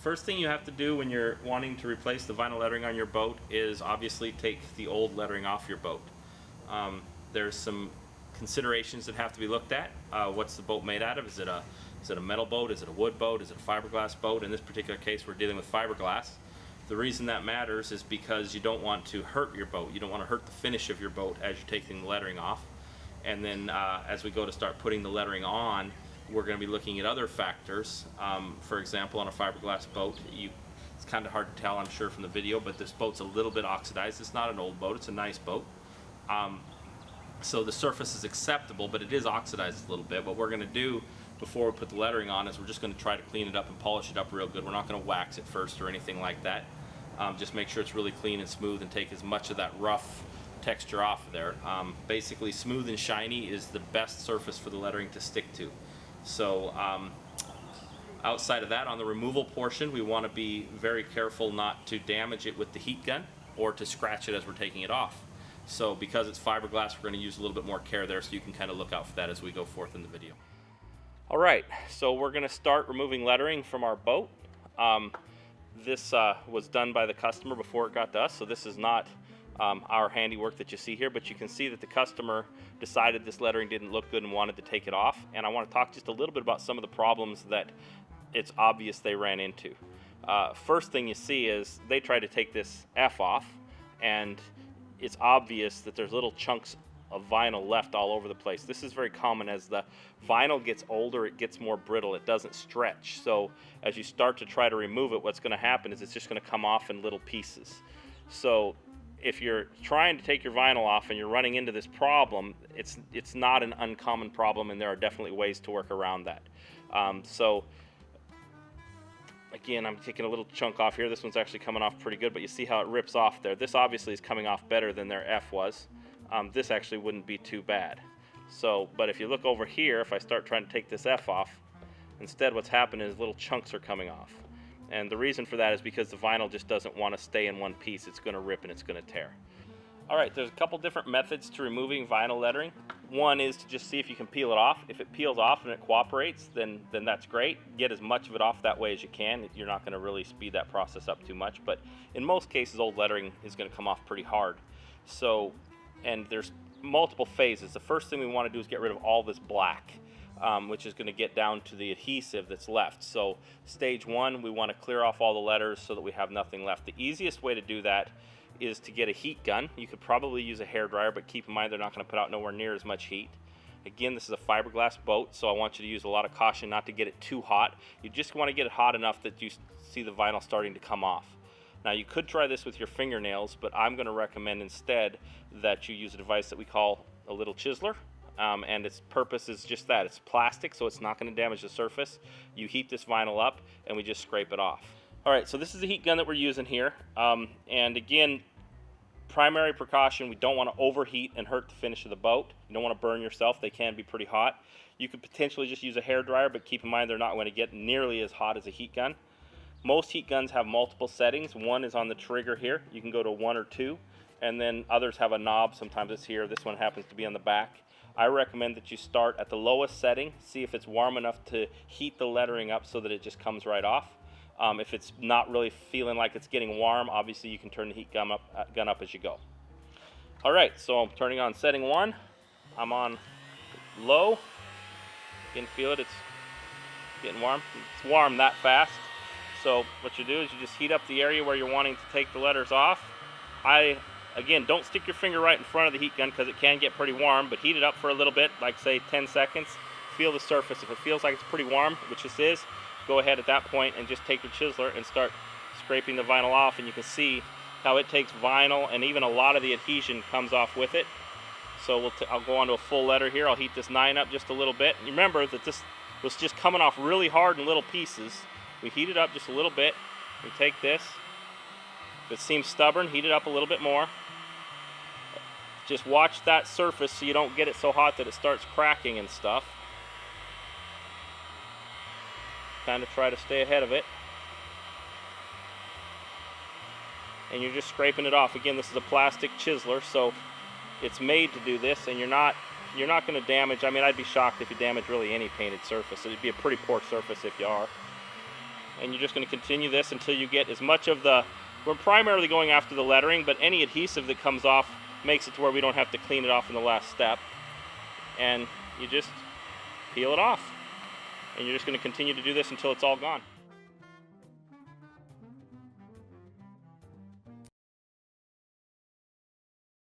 First thing you have to do when you're wanting to replace the vinyl lettering on your boat is obviously take the old lettering off your boat. There's some considerations that have to be looked at. What's the boat made out of? Is it a metal boat? Is it a wood boat? Is it a fiberglass boat? In this particular case, we're dealing with fiberglass. The reason that matters is because you don't want to hurt your boat. You don't want to hurt the finish of your boat as you're taking the lettering off. And then as we go to start putting the lettering on, we're going to be looking at other factors. For example, on a fiberglass boat, it's kind of hard to tell, I'm sure, from the video, but this boat's a little bit oxidized. It's not an old boat, it's a nice boat. So the surface is acceptable, but it is oxidized a little bit. What we're going to do before we put the lettering on is we're just going to try to clean it up and polish it up real good. We're not going to wax it first or anything like that. Just make sure it's really clean and smooth and take as much of that rough texture off of there. Basically, smooth and shiny is the best surface for the lettering to stick to. So outside of that, on the removal portion, we want to be very careful not to damage it with the heat gun or to scratch it as we're taking it off. So because it's fiberglass, we're going to use a little bit more care there, so you can kind of look out for that as we go forth in the video. All right, so we're going to start removing lettering from our boat. This was done by the customer before it got to us, so this is not our handiwork that you see here, but you can see that the customer decided this lettering didn't look good and wanted to take it off. And I want to talk just a little bit about some of the problems that it's obvious they ran into. First thing you see is they tried to take this F off, and it's obvious that there's little chunks of vinyl left all over the place. This is very common. As the vinyl gets older, it gets more brittle, it doesn't stretch. So as you start to try to remove it, what's going to happen is it's just going to come off in little pieces. So if you're trying to take your vinyl off and you're running into this problem, it's not an uncommon problem, and there are definitely ways to work around that. So again, I'm taking a little chunk off here. This one's actually coming off pretty good, but you see how it rips off there. This obviously is coming off better than their F was. This actually wouldn't be too bad. So, but if you look over here, if I start trying to take this F off, instead what's happening is little chunks are coming off. And the reason for that is because the vinyl just doesn't want to stay in one piece. It's going to rip and it's going to tear. All right, there's a couple different methods to removing vinyl lettering. One is to just see if you can peel it off. If it peels off and it cooperates, then that's great. Get as much of it off that way as you can. You're not going to really speed that process up too much, but in most cases, old lettering is going to come off pretty hard. So, and there's multiple phases. The first thing we want to do is get rid of all this black, which is going to get down to the adhesive that's left. So stage one, we want to clear off all the letters so that we have nothing left. The easiest way to do that is to get a heat gun. You could probably use a hairdryer, but keep in mind they're not going to put out nowhere near as much heat. Again, this is a fiberglass boat, so I want you to use a lot of caution not to get it too hot. You just want to get it hot enough that you see the vinyl starting to come off. Now, you could try this with your fingernails, but I'm going to recommend instead that you use a device that we call a little chisler. And its purpose is just that. It's plastic, so it's not going to damage the surface. You heat this vinyl up, and we just scrape it off. All right, so this is the heat gun that we're using here. And again, primary precaution, we don't want to overheat and hurt the finish of the boat. You don't want to burn yourself. They can be pretty hot. You could potentially just use a hairdryer, but keep in mind they're not going to get nearly as hot as a heat gun. Most heat guns have multiple settings. One is on the trigger here. You can go to 1 or 2, and then others have a knob. Sometimes it's here. This one happens to be on the back. I recommend that you start at the lowest setting, see if it's warm enough to heat the lettering up so that it just comes right off. If it's not really feeling like it's getting warm, obviously you can turn the heat gun up as you go. All right, so I'm turning on setting 1. I'm on low. You can feel it, it's getting warm. It's warm that fast. So what you do is you just heat up the area where you're wanting to take the letters off. Again, don't stick your finger right in front of the heat gun because it can get pretty warm, but heat it up for a little bit, like say 10 seconds. Feel the surface. If it feels like it's pretty warm, which this is, go ahead at that point and just take your chisler and start scraping the vinyl off, and you can see how it takes vinyl and even a lot of the adhesion comes off with it. So I'll go on to a full letter here. I'll heat this 9 up just a little bit. And remember that this was just coming off really hard in little pieces. We heat it up just a little bit. We take this. If it seems stubborn, heat it up a little bit more. Just watch that surface so you don't get it so hot that it starts cracking and stuff. Kind of try to stay ahead of it. And you're just scraping it off. Again, this is a plastic chisler, so it's made to do this, and you're not going to damage. I mean, I'd be shocked if you damage really any painted surface. It'd be a pretty poor surface if you are. And you're just going to continue this until you get as much of the, we're primarily going after the lettering, but any adhesive that comes off makes it to where we don't have to clean it off in the last step. And you just peel it off. And you're just going to continue to do this until it's all gone.